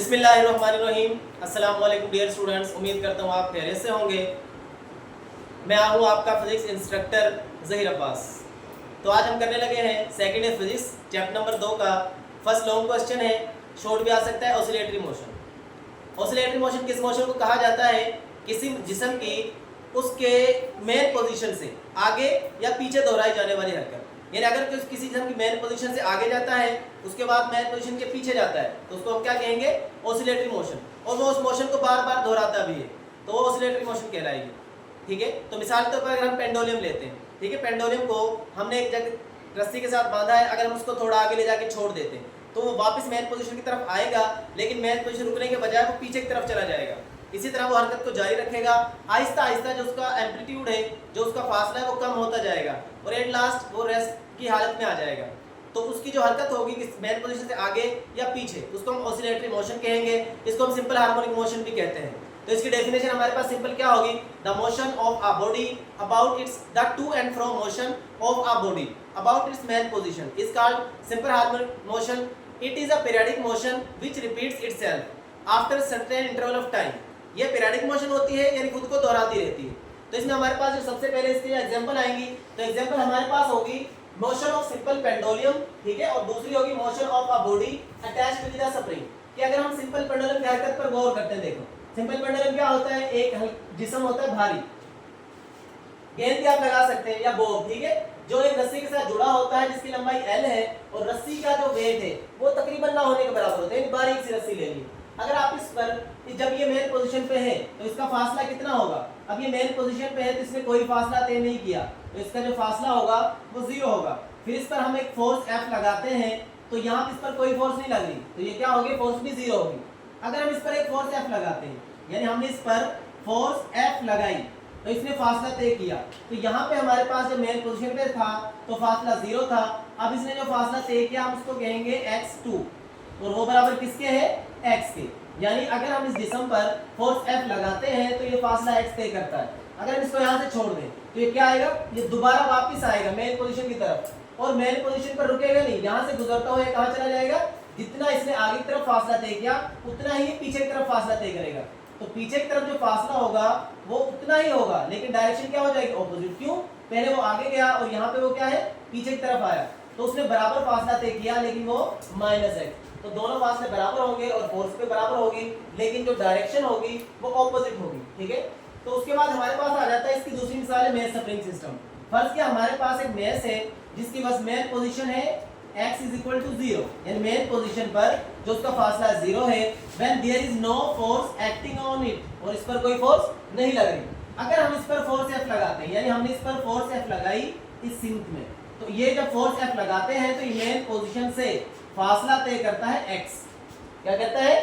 बिस्मिल्लाहिर्रहमानिर्रहीम। अस्सलाम वालेकुम डियर स्टूडेंट्स, उम्मीद करता हूँ आप खैरियत से होंगे। मैं हूँ आपका फिजिक्स इंस्ट्रक्टर ज़हीर अब्बास। तो आज हम करने लगे हैं second year physics chapter number 2 का फर्स्ट लॉन्ग क्वेश्चन है। शॉर्ट भी आ सकता है ऑसिलेटरी मोशन। ऑसिलेटरी मोशन किस मोशन को कहा जाता है? किसी जिस्म की उसके मेन पोजीशन से आगे या पीछे दोहराई जाने वाली हरकत। यानी अगर किसी जिस्म की मेन पोजीशन से आगे जाता है उसके बाद मेन पोजीशन के पीछे जाता है तो उसको हम क्या कहेंगे? Oscillatory motion. और वो उस मोशन को बार बार दोहराता भी है तो वो ऑसिलेटरी मोशन कहलाएगी। ठीक है, तो मिसाल के तौर पर अगर हम पेंडुलम लेते हैं, ठीक है, पेंडुलम को हमने एक जगह रस्सी के साथ बांधा है, अगर हम उसको थोड़ा आगे ले जाके छोड़ देते हैं तो वो वापस मेन पोजीशन की तरफ आएगा, लेकिन मेन पोजीशन रुकने के बजाय वो पीछे की तरफ चला जाएगा। इसी तरह वो हरकत को जारी रखेगा। आहिस्ता आहिस्ता जो उसका एम्पलीट्यूड है, जो उसका फासला है, वो कम होता जाएगा और एट लास्ट वो रेस्ट की हालत में आ जाएगा। तो उसकी जो हरकत होगी मेन पोजीशन से आगे या पीछे, उसको हम ऑसिलेटरी मोशन कहेंगे। इसको हम सिंपल हार्मोनिक मोशन भी कहते हैं। तो इसकी डेफिनेशन हमारे पास सिंपल क्या होगी? The motion of a body about it's the two and fro motion of a body about it's main position is called simple harmonic motion. It is a periodic motion which repeats itself after certain interval of time. ये periodic motion होती है, यानी खुद को दोहराती रहती है। तो इसमें हमारे पास जो सबसे पहले इसके एग्जांपल आएंगी, तो एग्जांपल हमारे पास होगी मोशन ऑफ सिंपल पेंडुलम, ठीक है, और दूसरी होगी motion of a body attached with the spring. कि अगर हम सिंपल पेंडुलम की हरकत पर गौर करते हैं, देखो सिंपल पेंडुलम क्या होता है? एक जिस्म होता है भारी, गेंद भी आप लगा सकते हैं या बॉब, ठीक है, जो एक रस्सी के साथ जुड़ा होता है जिसकी लंबाई L है और रस्सी का जो वेट है वो तकरीबन ना होने के बराबर होता है। बारीक सी रस्सी ले ली, अगर आप इस पर जब ये मेन पोजीशन पे है तो इसका फासला कितना होगा? अब ये मेन पोजीशन पे है तो इसने कोई फासला तय नहीं किया तो इसका जो फासला होगा वो 0 होगा। फिर इस पर हम एक फोर्स F लगाते हैं तो यहाँ इस पर कोई फोर्स नहीं लग रही तो ये क्या होगी? फोर्स भी 0 होगी। अगर हम इस पर एक फोर्स F लगाते हैं, यानी हमने इस पर फोर्स F लगाई तो इसने फासला तय किया, तो यहाँ पे हमारे पास जो मेन पोजीशन पे था तो फासला 0 था। अब इसने जो फासला तय किया हम उसको कहेंगे x2 और वो बराबर किसके है? x के। यानी अगर हम इस जिस्म पर फोर्स F लगाते हैं तो ये फासला x तय करता है। अगर हम इसको यहाँ से छोड़ दें तो ये क्या आएगा? ये दोबारा वापस आएगा मेन पोजीशन की तरफ और मेन पोजीशन पर रुकेगा नहीं, यहाँ से गुजरता हुआ कहाँ चला जाएगा? जितना इसने आगे की तरफ फासला तय किया उतना ही पीछे की तरफ फासला तय करेगा। तो पीछे की तरफ जो फासला होगा वो उतना ही होगा, लेकिन डायरेक्शन क्या हो जाएगी? ऑपोजिट। क्यों? पहले वो आगे गया और यहाँ पे वो क्या है? पीछे की तरफ आया, तो उसने बराबर फासला तय किया लेकिन वो -x। तो दोनों फासले बराबर होंगे और फोर्स पे बराबर होगी, लेकिन जो डायरेक्शन होगी वो ऑपोजिट होगी। ठीक है, तो उसके बाद हमारे पास आ जाता है इसकी दूसरी मिसाल है मेस स्प्रिंग सिस्टम। फर्ज किया हमारे पास एक मेस है जिसकी बस मेन पोजीशन है x = 0, यानी मेन पोजीशन पर जो उसका फासला 0 है, when there is no force acting on it, और इस पर कोई फोर्स नहीं लग रही। अगर हम इस पर फोर्स F लगाते हैं, यानी हमने इस पर फोर्स F लगाई इस सिंक में, तो ये जब फोर्स F लगाते हैं तो ये मेन पोजीशन से फासला तय करता है x। क्या करता है?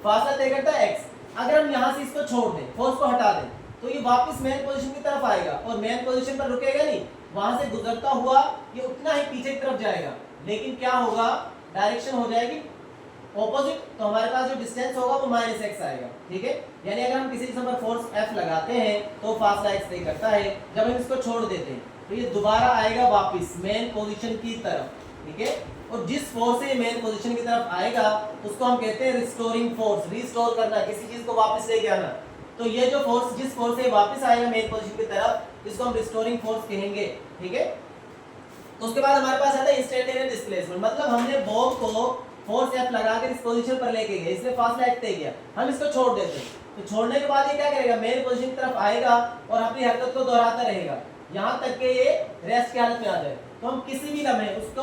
फासला तय करता है x। अगर हम यहाँ से इसको छोड़ दें, फोर्स को हटा दें, तो ये वापस मेन पोजीशन की तरफ आएगा और मेन पोजीशन पर रुकेगा नहीं, वहां से गुजरता हुआ ये उतना ही पीछे की तरफ जाएगा, लेकिन क्या होगा? डायरेक्शन हो जाएगी ऑपोजिट। तो हमारे पास जो डिस्टेंस होगा वो -x आएगा। ठीक है, यानी अगर हम किसी जिस्म पर फोर्स F लगाते हैं तो फासला x तय करता है। जब हम इसको छोड़ देते हैं तो ये दोबारा आएगा वापस मेन पोजीशन की तरफ। ठीक है, और जिस फोर्स से मेन पोजीशन की तरफ आएगा उसको हम कहते हैं रिस्टोरिंग फोर्स। रिस्टोर करना, किसी चीज को वापस लेके आना। तो ये जो फोर्स जिस फोर्स से वापस आएगा मेन पोजीशन की तरफ, इसको हम रिस्टोरिंग फोर्स कहेंगे। ठीक है, तो उसके बाद हमारे पास आता है इंस्टेंटेनियस डिस्प्लेसमेंट। मतलब हमने बॉब को फोर्स F लगाकर इस पोजीशन पर लेके गए, इसने फासला x तय किया, हम इसको छोड़ देते हैं, तो छोड़ने के बाद ये क्या करेगा? मेन पोजीशन की तरफ आएगा और अपनी हरकत को दोहराता रहेगा यहाँ तक कि ये रेस्ट की हालत में आ जाए। तो हम किसी भी लम्हे उसको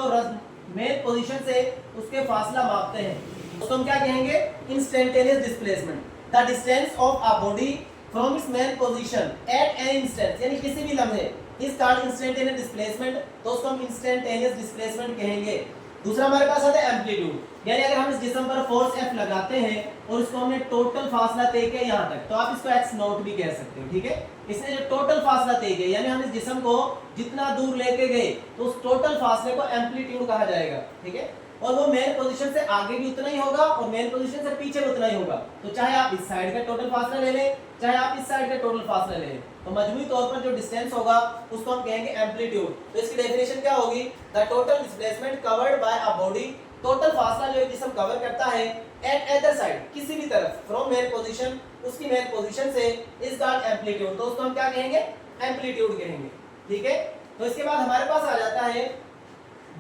मेन पोजीशन से उसके फासला मापते हैं, उसको हम क्या कहेंगे? Instantaneous displacement. The distance of a body from its main position at any instant, यानी किसी भी लम्हे, इस कॉल्ड इंस्टेंटेनियस डिस्प्लेसमेंट। तो उसको हम इंस्टेंटेनियस डिस्प्लेसमेंट कहेंगे। दूसरा हमारे पास आता है एम्पलीट्यूड, यानी अगर हम इस जिस्म पर फोर्स F लगाते हैं और इसको हमने टोटल फासला तय किया यहाँ तक, तो आप इसको x0 भी कह सकते हो। ठीक है, इसने जो टोटल फासला तय किया, यानी हम इस जिस्म को जितना दूर लेके गए तो उस टोटल फासले को एम्पलीट्यूड कहा जाएगा। ठीक है, और वो मेन पोजीशन से आगे भी उतना ही होगा और मेन पोजीशन से पीछे भी उतना ही होगा। तो चाहे आप इस साइड का टोटल फासला ले लें, चाहे आप इस साइड का टोटल फासला ले लें, तो मजमूई तौर पर जो डिस्टेंस होगा उसको हम कहेंगे एम्पलीट्यूड। तो इसकी डेफिनेशन क्या होगी? The total displacement covered by a body total फासला जो एक जिस्म कवर करता है एट अदर साइड, किसी भी तरफ, फ्रॉम मेन पोजीशन, उसकी मेन पोजीशन से, इज कॉल्ड एम्पलीट्यूड। तो उसको हम क्या कहेंगे? एम्पलीट्यूड कहेंगे। ठीक है, तो इसके बाद हमारे पास आ जाता है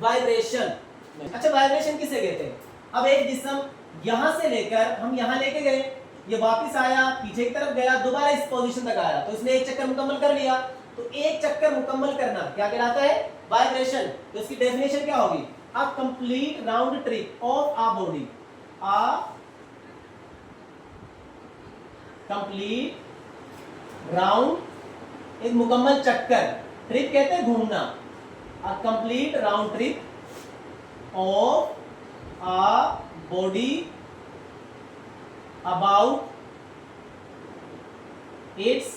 वाइब्रेशन। अच्छा, वाइब्रेशन किसे कहते हैं? अब एक जिस्म यहां से लेकर हम यहां लेके गए, ये वापस आया, पीछे की तरफ गया, दोबारा इस पोजीशन तक आया, तो इसने एक चक्कर मुकम्मल कर लिया। तो एक चक्कर मुकम्मल करना क्या कहलाता है? वाइब्रेशन। तो इसकी डेफिनेशन क्या होगी? A complete round trip of a body, a complete round, एक मुकम्मल चक्कर, ट्रिप कहते हैं घूमना, a complete round trip of a body about its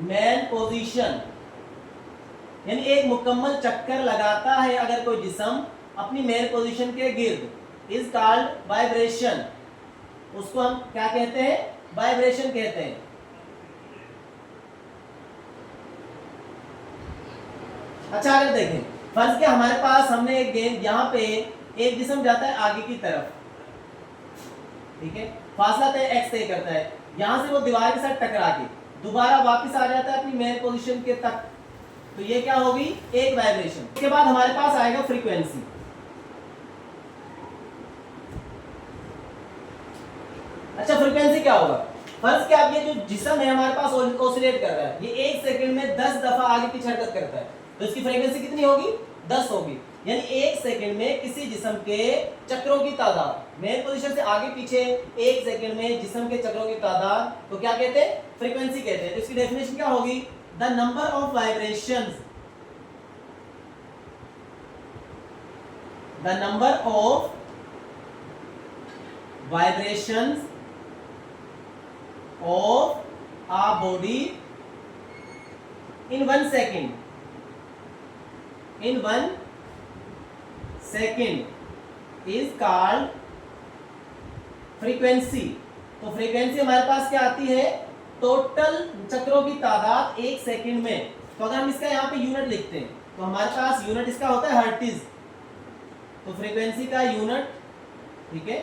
main position, यानी एक मुकम्मल चक्कर लगाता है अगर कोई जिस्म अपनी मेन पोजीशन के गिर्द, इज कॉल्ड वाइब्रेशन। उसको हम क्या कहते हैं? वाइब्रेशन कहते हैं। अच्छा, अगर देखें, फर्ज के हमारे पास हमने एक गेंद, यहां पे एक जिस्म जाता है आगे की तरफ, ठीक है, फासला तय x तय करता है, यहां से वो दीवार के साथ टकरा के दोबारा वापस आ जाता है अपनी मेन पोजीशन के तक, तो ये क्या होगी? एक वाइब्रेशन। इसके बाद हमारे पास आएगा फ्रीक्वेंसी। अच्छा, फ्रीक्वेंसी क्या होगा? फर्ज क्या, ये जो जिस्म है हमारे पास ऑसिलेट कर रहा है, ये एक सेकंड में 10 दफा आगे पीछे हरकत करता है, तो इसकी फ्रीक्वेंसी कितनी होगी? 10 होगी। यानी एक सेकंड में किसी जिस्म के चक्रों की तादाद, मेन पोजीशन से आगे पीछे एक सेकंड में जिस्म के चक्रों की तादाद को क्या कहते हैं? फ्रीक्वेंसी कहते हैं। तो इसकी डेफिनेशन क्या होगी? The number of vibrations, the number of vibrations of a body in 1 second, in 1 second is called frequency। तो फ्रीक्वेंसी हमारे पास क्या आती है? टोटल चक्रों की तादाद एक सेकंड में। तो अगर हम इसका यहाँ पे यूनिट लिखते हैं तो हमारे पास यूनिट इसका होता है हर्ट्ज, तो फ्रीक्वेंसी का यूनिट, ठीक है।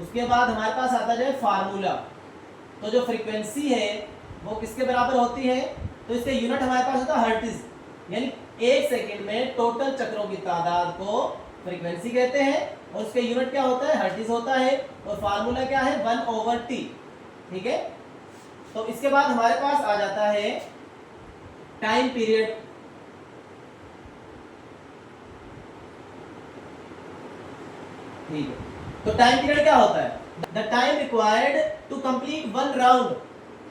उसके बाद हमारे पास आता है फार्मूला, तो जो फ्रीक्वेंसी है वो किसके बराबर होती है? तो इसका यूनिट हमारे पास होता है हर्ट्ज, यानी एक सेकंड में टोटल चक्रों की तादाद को फ्रीक्वेंसी कहते हैं, और उसका यूनिट क्या होता है? हर्ट्ज होता है, और फार्मूला क्या है? 1/t, ठीक है। तो इसके बाद हमारे पास आ जाता है टाइम पीरियड। ठीक है, तो टाइम पीरियड क्या होता है? The time required to complete 1 round,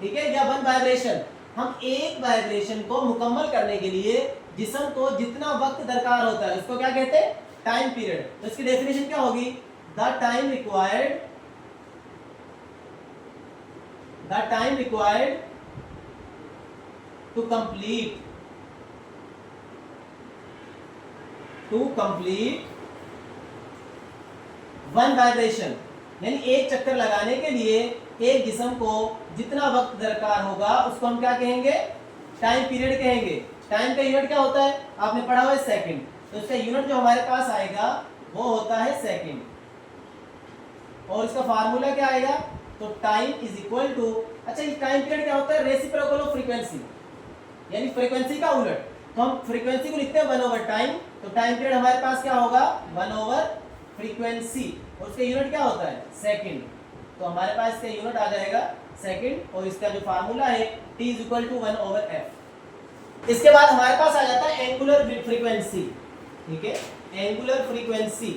ठीक है, या 1 वाइब्रेशन। हम एक वाइब्रेशन को मुकम्मल करने के लिए जिस्म को जितना वक्त दरकार होता है उसको क्या कहते हैं? Time period. तो इसकी डेफिनेशन क्या होगी? The time required to complete 1 vibration, यानी एक चक्कर लगाने के लिए एक जिस्म को जितना वक्त दरकार होगा उसको हम क्या कहेंगे? टाइम पीरियड कहेंगे। टाइम का यूनिट क्या होता है? आपने पढ़ा हुआ है सेकंड, तो इसका यूनिट जो हमारे पास आएगा वो होता है सेकंड, और इसका फार्मूला क्या आएगा? तो टाइम इज इक्वल टू, अच्छा ये टाइम पीरियड क्या होता है? रेसिप्रोकल ऑफ फ्रीक्वेंसी, यानी फ्रीक्वेंसी का उलट। तो हम फ्रीक्वेंसी को लिखते हैं 1/टाइम, तो टाइम पीरियड हमारे पास क्या होगा? 1/फ्रीक्वेंसी, और उसका यूनिट क्या होता है? सेकंड। तो हमारे पास इसका यूनिट आ जाएगा सेकंड, और इसका जो फार्मूला है t = 1/f। इसके बाद हमारे पास आ जाता है एंगुलर फ्रीक्वेंसी, ठीक है, एंगुलर फ्रीक्वेंसी।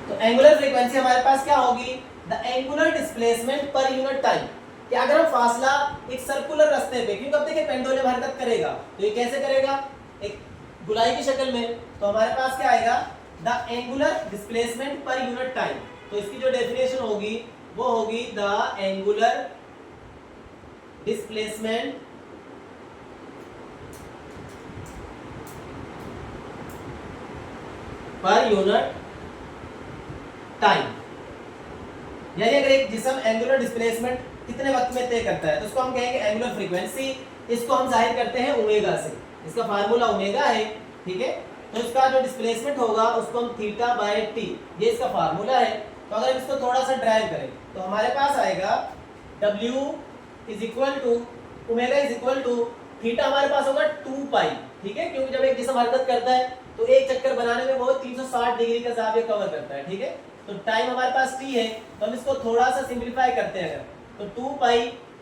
तो एंगुलर फ्रीक्वेंसी हमारे पास क्या होगी? The angular displacement per unit time, कि अगर हम फासला एक सर्कुलर रास्ते पे, क्योंकि अब देखिए पेंडुलम हरकत करेगा, तो ये कैसे करेगा? एक गुलाई की शक्ल में, तो हमारे पास क्या आएगा? The angular displacement per unit time. तो इसकी जो डेफिनेशन होगी वो होगी the angular displacement per unit time. यानी अगर एक जिस्म एंगुलर डिस्प्लेसमेंट कितने वक्त में तय करता है तो उसको हम कहेंगे एंगुलर फ्रीक्वेंसी। इसको हम जाहिर करते हैं ओमेगा से, इसका फार्मूला ओमेगा है, ठीक है। तो इसका जो डिस्प्लेसमेंट होगा उसको हम थीटा बाय टी, ये इसका फार्मूला है। तो अगर इसको थोड़ा सा ड्राइव करें तो हमारे पास आएगा W is equal to omega is equal to theta, हमारे पास होगा 2 पाई, ठीक है, क्योंकि जब एक जिस्म हरकत करता है तो एक चक्कर बनाने में वो 360 डिग्री का ज़ाविया कवर करता है, ठीक है। तो टाइम हमारे पास t है, तो हम इसको थोड़ा सा सिंपलीफाई करते हैं अगर, तो 2 पाई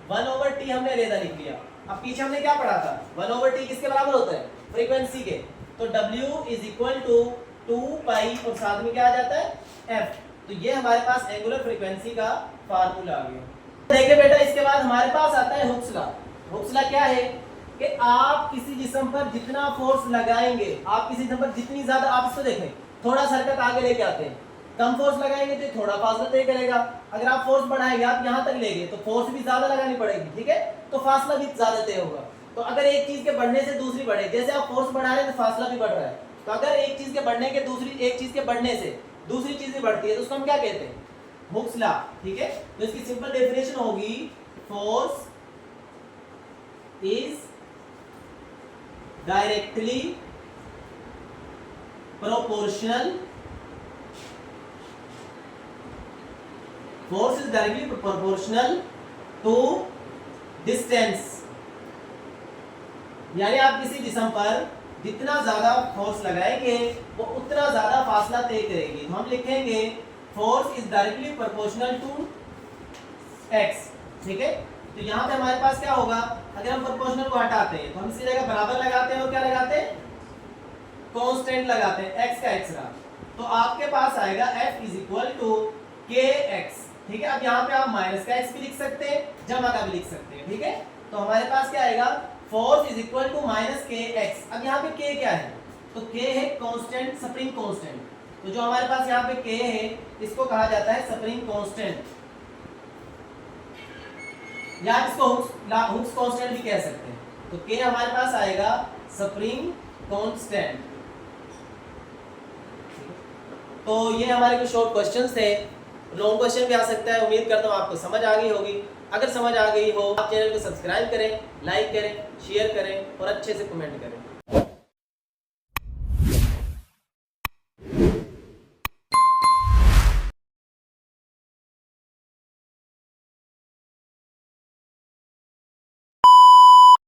1/t हमने लेदा लिख लिया। अब पीछे हमने क्या पढ़ा था, 1/t किसके बराबर होता है, फ्रीक्वेंसी के। तो W इज इक्वल टू 2 पाई और साथ में क्या आ जाता है f। तो ये हमारे पास एंगुलर फ्रीक्वेंसी का फार्मूला आ गया। देखिए बेटा, इसके बाद हमारे पास आता है हुक्स लॉ। हुक्स लॉ क्या है कि आप किसी जिस्म पर जितना फोर्स लगाएंगे, आप किसी जिस्म पर जितनी ज्यादा, आप इसको देखें, थोड़ा सा हरकत आगे लेके आते हैं, कम फोर्स लगाएंगे तो थोड़ा फासला तय करेगा। अगर आप फोर्स बढ़ाएंगे, आप यहाँ तक लेंगे तो फोर्स भी ज्यादा लगानी पड़ेगी, ठीक है, तो फासला भी ज्यादा तय होगा। तो अगर एक चीज के बढ़ने से दूसरी बढ़े, जैसे आप फोर्स बढ़ा रहे हैं तो फासला भी बढ़ रहा है, तो अगर एक चीज के बढ़ने के दूसरी एक चीज के बढ़ने से दूसरी चीज भी बढ़ती है तो उसको हम क्या कहते हैं, हुक्स लॉ, ठीक है। तो इसकी सिंपल डेफिनेशन होगी force is directly proportional, force is directly proportional to distance। यानी आप किसी जिस्म पर जितना ज्यादा फोर्स लगाएंगे वो उतना ज्यादा फासला तय करेगी। तो हम लिखेंगे force is directly proportional to x, ठीक है। तो यहाँ पे हमारे पास क्या होगा, अगर हम प्रोपोर्शनल को हटाते हैं तो हम इसी जगह बराबर लगाते हैं और क्या लगाते हैं, कांस्टेंट लगाते हैं, x का x रहा। तो आपके पास आएगा f is equal to kx, ठीक है। अब यहाँ पे आप माइनस का x भी लिख सकते हैं, जमा का भी लिख सकते हैं, ठीक है। तो हमारे पास क्या आएगा, force is equal to minus K X. अब यहाँ पे k क्या है, तो k है कांस्टेंट, स्प्रिंग कांस्टेंट। तो जो हमारे पास यहाँ पे k है इसको कहा जाता है स्प्रिंग कांस्टेंट, या इसको हुक्स कांस्टेंट भी कह सकते हैं। तो k हमारे पास आएगा स्प्रिंग कांस्टेंट। तो ये हमारे कुछ शॉर्ट क्वेश्चंस थे, लॉन्ग क्वेश्चन भी आ सकता है। उम्मीद करता हूँ आपको समझ आ गई होगी। अगर समझ आ गई हो आप चैनल को सब्सक्राइब करें, लाइक करें, शेयर करें और अच्छे से कमेंट करें।